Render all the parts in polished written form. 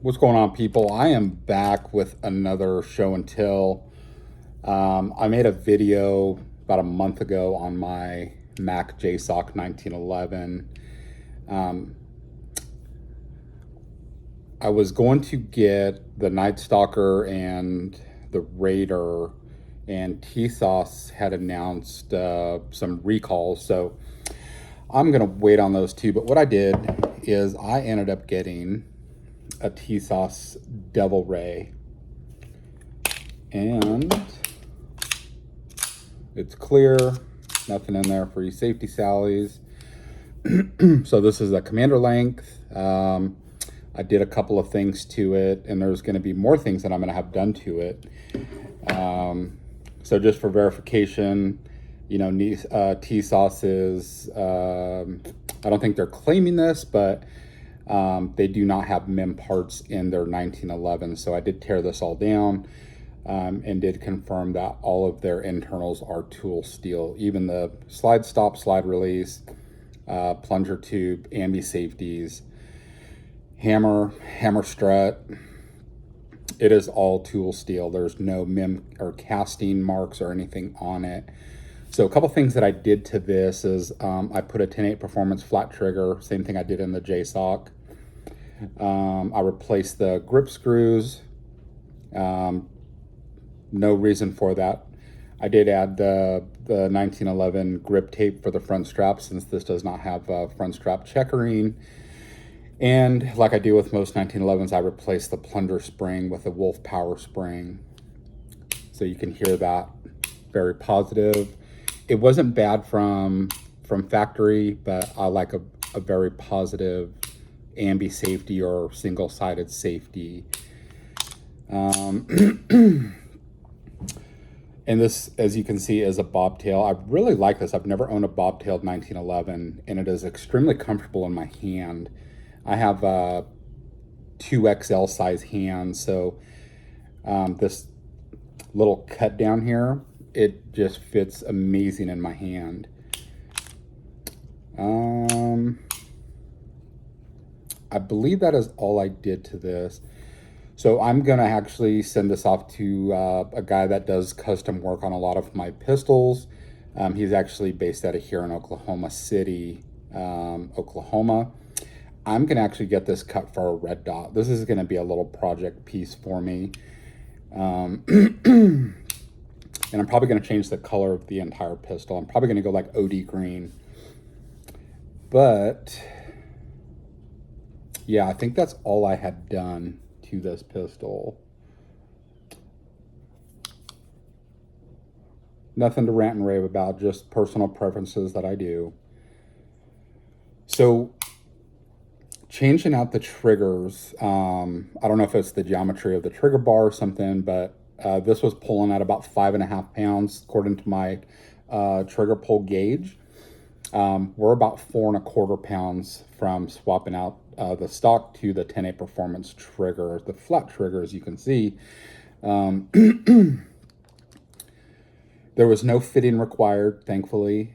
What's going on, people? I am back with another show and tell. I made a video about a month ago on my Mac JSOC 1911. Um, I was going to get the Night Stalker and the Raider, and Tisas had announced some recalls, so I'm gonna wait on those two. But what I did is I ended up getting a Tisas Devil Ray, and it's clear, nothing in there for you safety sallies. So this is a commander length. I did a couple of things to it, and there's going to be more things that I'm going to have done to it. So just for verification, you know, Tisas is, I don't think they're claiming this, but they do not have MIM parts in their 1911. So I did tear this all down and did confirm that all of their internals are tool steel, even the slide stop, slide release, plunger tube, ambi safeties, hammer strut. It is all tool steel. There's no MIM or casting marks or anything on it. So a couple things that I did to this is I put a 10/8 performance flat trigger, same thing I did in the JSOC. I replaced the grip screws. No reason for that. I did add the 1911 grip tape for the front strap, since this does not have front strap checkering. And like I do with most 1911s, I replaced the plunger spring with a Wolf power spring. So you can hear that, very positive. It wasn't bad from factory, but I like a very positive ambi safety or single-sided safety. And this, as you can see, is a bobtail. I really like this. I've never owned a bobtailed 1911, and it is extremely comfortable in my hand. I have 2XL size hands, so this little cut down here, it just fits amazing in my hand. I believe that is all I did to this. So I'm gonna actually send this off to a guy that does custom work on a lot of my pistols. He's actually based out of here in Oklahoma City, Oklahoma. I'm gonna actually get this cut for a red dot. This is gonna be a little project piece for me. And I'm probably gonna change the color of the entire pistol. I'm probably gonna go like OD green. But yeah, I think that's all I had done to this pistol. Nothing to rant and rave about, just personal preferences that I do. So changing out the triggers, I don't know if it's the geometry of the trigger bar or something, but this was pulling at about 5.5 pounds according to my trigger pull gauge. We're about 4.25 pounds from swapping out the stock to the 10/8 performance trigger, the flat trigger, as you can see. There was no fitting required, thankfully.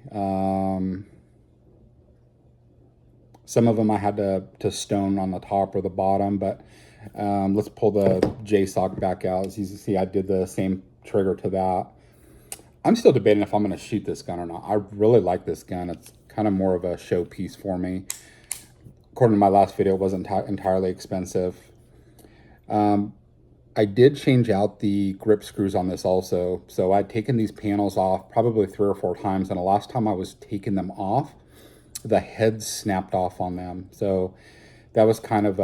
Some of them I had to stone on the top or the bottom, but let's pull the JSOC back out. As you can see, I did the same trigger to that. I'm still debating if I'm going to shoot this gun or not. I really like this gun. It's kind of more of a show piece for me. According to my last video, it wasn't entirely expensive. I did change out the grip screws on this also. So I'd taken these panels off probably 3 or 4 times, and the last time I was taking them off, the head snapped off on them. So that was kind of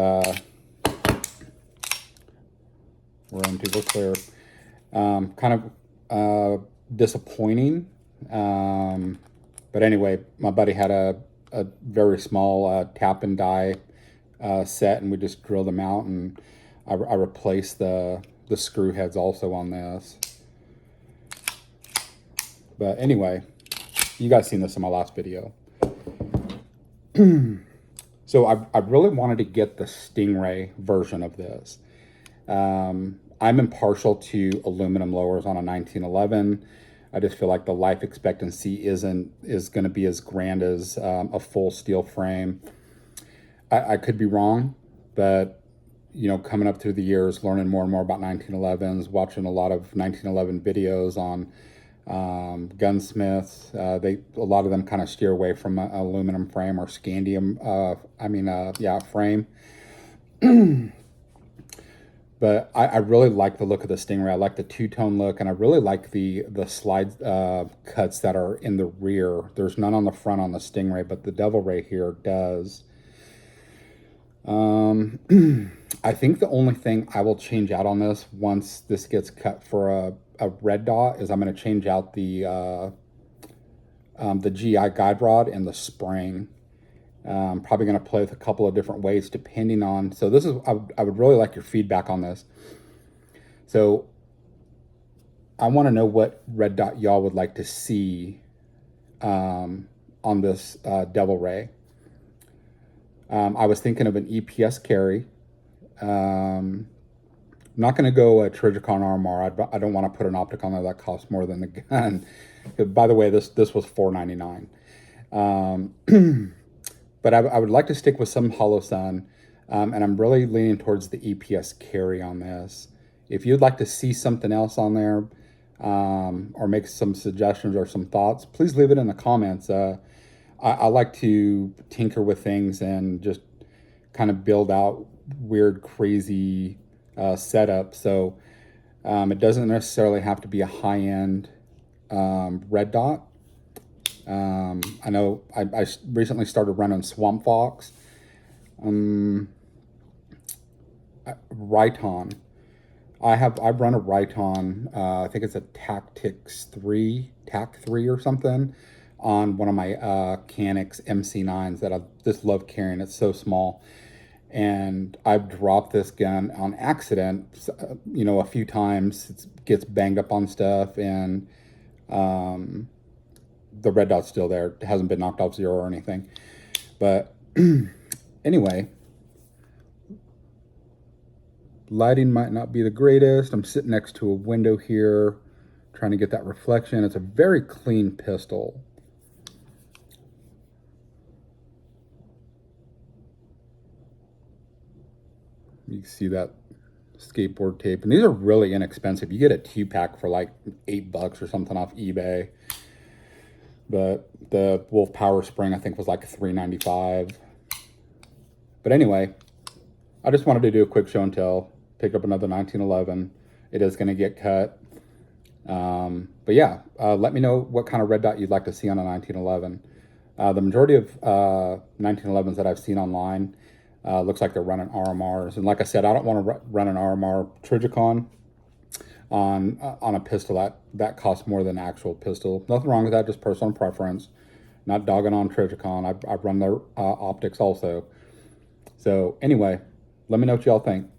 room to look clear. Kind of disappointing. But anyway, my buddy had a very small tap and die set, and we just drilled them out, and I replaced the screw heads also on this. But anyway, you guys seen this in my last video. So I really wanted to get the Stingray version of this. I'm impartial to aluminum lowers on a 1911. I just feel like the life expectancy is going to be as grand as a full steel frame. I could be wrong, but coming up through the years, learning more and more about 1911s, watching a lot of 1911 videos on gunsmiths. A lot of them kind of steer away from aluminum frame or scandium. Frame. But I really like the look of the Stingray. I like the two-tone look, and I really like the slide cuts that are in the rear. There's none on the front on the Stingray, but the Devil Ray here does. I think the only thing I will change out on this once this gets cut for a red dot is I'm going to change out the GI guide rod and the spring. Probably going to play with a couple of different ways depending on. So this is, I would really like your feedback on this. So I want to know what red dot y'all would like to see on this Devil Ray. I was thinking of an EPS carry. I'm not going to go a Trijicon RMR. I don't want to put an optic on there that costs more than the gun. By the way, this was $4.99. But I would like to stick with some Hollow Sun, and I'm really leaning towards the EPS carry on this. If you'd like to see something else on there, or make some suggestions or some thoughts, please leave it in the comments. I like to tinker with things and just kind of build out weird, crazy setup. So it doesn't necessarily have to be a high-end red dot. I know I recently started running Swamp Fox. Riton. I've run a Riton. I think it's a TAC 3 or something on one of my Canex MC9s that I just love carrying. It's so small. And I've dropped this gun on accident, a few times. It gets banged up on stuff, and the red dot's still there. It hasn't been knocked off 0 or anything. But anyway, lighting might not be the greatest. I'm sitting next to a window here, trying to get that reflection. It's a very clean pistol. You can see that skateboard tape. And these are really inexpensive. You get a 2-pack for like $8 or something off eBay. But the Wolf Power Spring, I think, was like $3.95. But anyway, I just wanted to do a quick show and tell. Pick up another 1911. It is going to get cut. But yeah, let me know what kind of red dot you'd like to see on a 1911. The majority of 1911s that I've seen online looks like they're running RMRs. And like I said, I don't want to run an RMR Trijicon on a pistol that costs more than an actual pistol. Nothing wrong with that, just personal preference. Not dogging on Trijicon. I've run their optics also. So anyway, let me know what y'all think.